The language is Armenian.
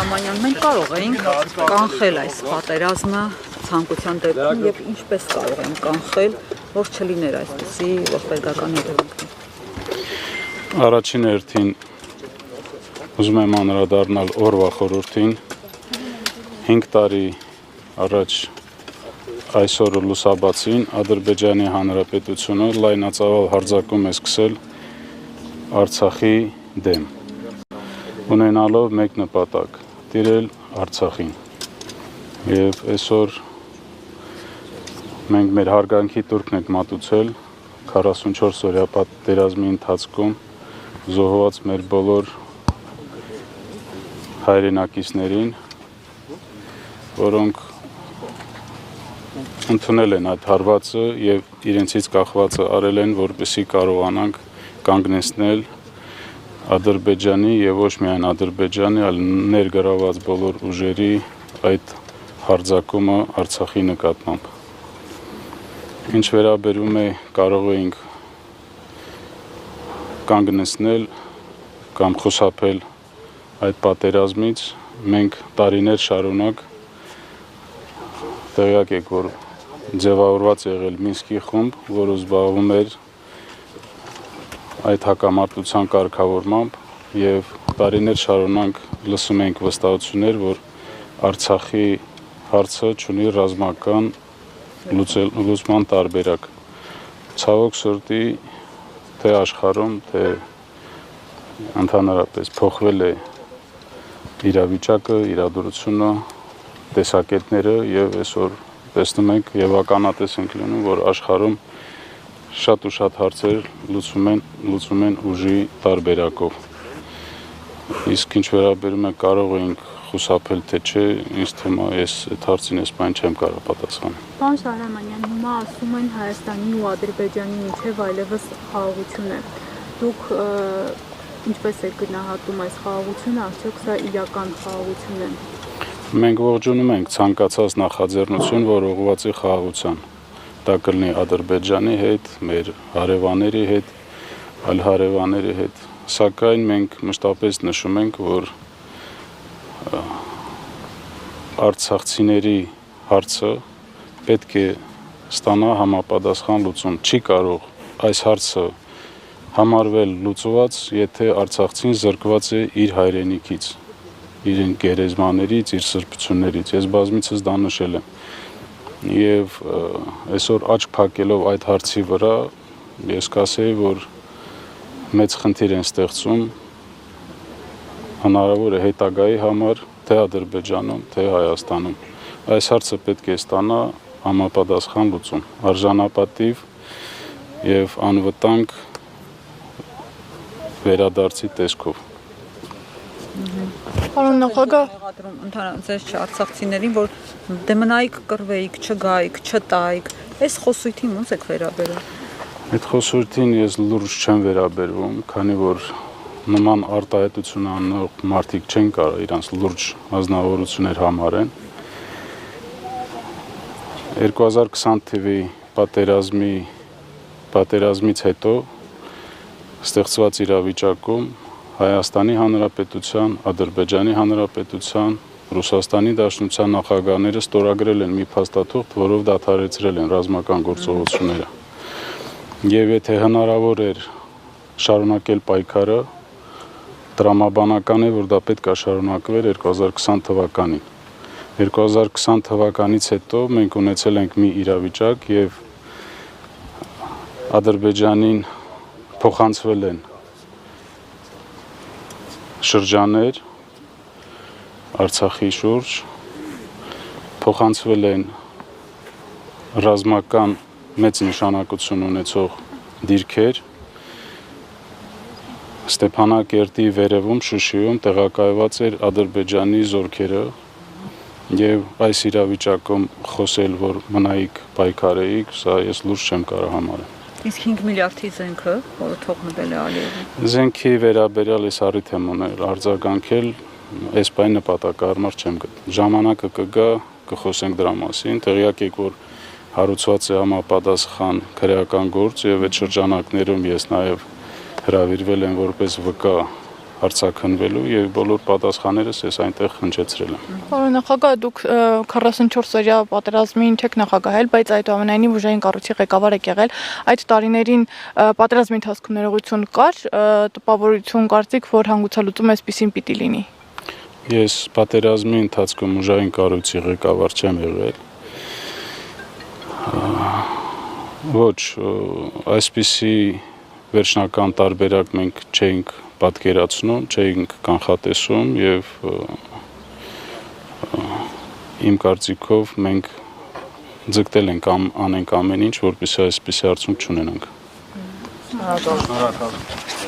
Արամանյան, մենք կարող ենք կանխել այս պատերազմը ցանկության դեպքում եւ ինչպես կարող ենք կանխել, որ չլիներ այսպիսի ողբերգական հետևանքներ։ Առաջին հերթին ուզում եմ անդրադառնալ օրվա խորհրդին 5 տարի առաջ այսօր լուսաբացին Ադրբեջանի Հանրապետությունը լայնածավալ հարձակում է սկսել Արցախի դեմ, ունենալով մեկ նպատակ՝ տիրել Արցախին։ Եվ այսօր մենք մեր հարգանքի տուրքն ենք մատուցել 44-օրյա պատերազմի ընթացքում զոհված մեր բոլոր հայրենակիցներին, որոնք ընդունել են այդ հարվածը եւ իրենցից կախվածը արել են, որպեսզի կարողանանք կանգնեցնել Ադրբեջանի եւ ոչ միայն Ադրբեջանի, այլ ներգրաված բոլոր ուժերի այդ հարձակումը Արցախի նկատմամբ։ Ինչ վերաբերում է կարող էինք կանգնեցնել կամ խուսափել այդ պատերազմից, մենք տարիներ շարունակ տեղյակ եք, որ ձևավորված եղել Մինսկի խումբ, որը զբաղվում էր այդ հակամարտության կարգավորմամբ եւ տարիներ շարունակ լսում ենք վստահություններ, որ Արցախի հարցը ունի ռազմական լուծման տարբերակ։ Ցավոք սրտի թե աշխարհում, թե ընդհանրապես փոխվել է իրավիճակը, իրադրությունը, տեսակետները եւ այսօր տեսնում ենք եւ ականատես ենք լինում, որ աշխարհում շատ ու շատ հարցեր լուծում են ուժի տարբերակով։ Իսկ ինչ վերաբերում է կարող ենք խուսափել թե չէ, ինձ թվում է ես այդ հարցին ես բան չեմ կարող պատասխանել։ Պարոն Շահրամանյան, հիմա ասում են Հայաստանի ու Ադրբեջանի միջև այլևս խաղաղություն է։ Դուք ինչպես եք գնահատում այս խաղաղությունը, արդյոք սա իրական խաղաղություն է։ Մենք ողջունում ենք ցանկացած նախաձեռնություն, որ ուղղված է խաղաղության։ Դա կլինի Ադրբեջանի հետ, մեր հարևանների հետ, այլ հարևանների հետ։ Սակայն մենք մշտապես նշում ենք, որ արցախցիների հարցը պետք է ստանա համապատասխան լուծում։ Չի կարող այս հարցը համարվել լուծված, եթե արցախցին զրկված է իր հայրենիքից, իր գերեզմաներից, իր սրբություններից։ Ես բազմիցս դա նշել եմ։ Եվ այսօր աչք փակելով այդ հարցի վրա, ես կասեի, որ մեծ խնդիր են ստեղծում հնարավոր է հետագայի համար թե Ադրբեջանում, թե Հայաստանում։ Այս հարցը պետք է ստանա համապատասխան լուծում, արժանապատիվ եւ անվտանգ վերադարձի տեսքով։ Պարոն նախագահ, ընդհանրապես արցախցիներին, որ դե մնայիք, կռվեիք, չգայիք, չտայիք, այս խոսույթին ո՞նց եք վերաբերում։ Այդ խոսույթին ես լուրջ չեմ վերաբերվում, քանի որ նման արտահայտություն անող մարդիկ չեն կարող իրանց լուրջ ազնվորություններ համարեն։ 2020 թվականի պատերազմից հետո ստեղծված իրավիճակում Հայաստանի Հանրապետության, Ադրբեջանի Հանրապետության, Ռուսաստանի Դաշնության նախագահները ստորագրել են մի փաստաթուղթ, որով դադարեցրել են ռազմական գործողությունները։ Եվ եթե հնարավոր էր շարունակել պայքարը, տրամաբանական է, որ դա պետք է շարունակվեր 2020 թվականին։ 2020 թվականից հետո մենք ունեցել ենք մի իրավիճակ եւ Ադրբեջանին փոխանցվել են շրջաններ Արցախի շուրջ, փոխանցվել են ռազմական մեծ նշանակություն ունեցող դիրքեր, Ստեփանակերտի վերևում Շուշիում տեղակայված էր Ադրբեջանի զորքերը եւ այս իրավիճակում խոսել, որ մնայիք պայքարեիք, սա ես լուրջ չեմ կարող համարել։ Իսկ 5 միլիարդի զենքը, որը թողնվել է Ալիևին։ Զենքի վերաբերյալ ես առիթ եմ ունել արձագանքել, այս բանի նպատակահարմար չեմ գտնում։ Ժամանակը կգա, կխոսենք դրա մասին, տեղյակ եք, որ հարուցված է համապատասխան քրեական գործ եւ այդ շրջանակներում ես նաեւ հրավիրվել եմ որպես վկա հարցաքննվելու եւ բոլոր պատասխաններս ես այնտեղ հնչեցրել եմ։ Պարոն նախագահ, դուք 44-օրյա պատերազմին չեք նախագահել, բայց այդուամենայնիվ ուժային կառույցի ղեկավար եք եղել։ Այդ տարիներին պատերազմի ընթացքում ներողություն կար, տպավորություն կարծիք, որ հանգուցալուծում այսպեսին պիտի լինի։ Ես պատերազմի ընթացքում ուժային կառույցի ղեկավար չեմ եղել։ Ոչ, այսպիսի վերջնական տարբերակ մենք չէինք պատկերացնում, չէինք կանխատեսում եւ իմ կարծիքով մենք ձգտել ենք անենք ամեն ինչ, որպեսզի այսպիսի արդյունք չունենանք։ Շնորհակալ։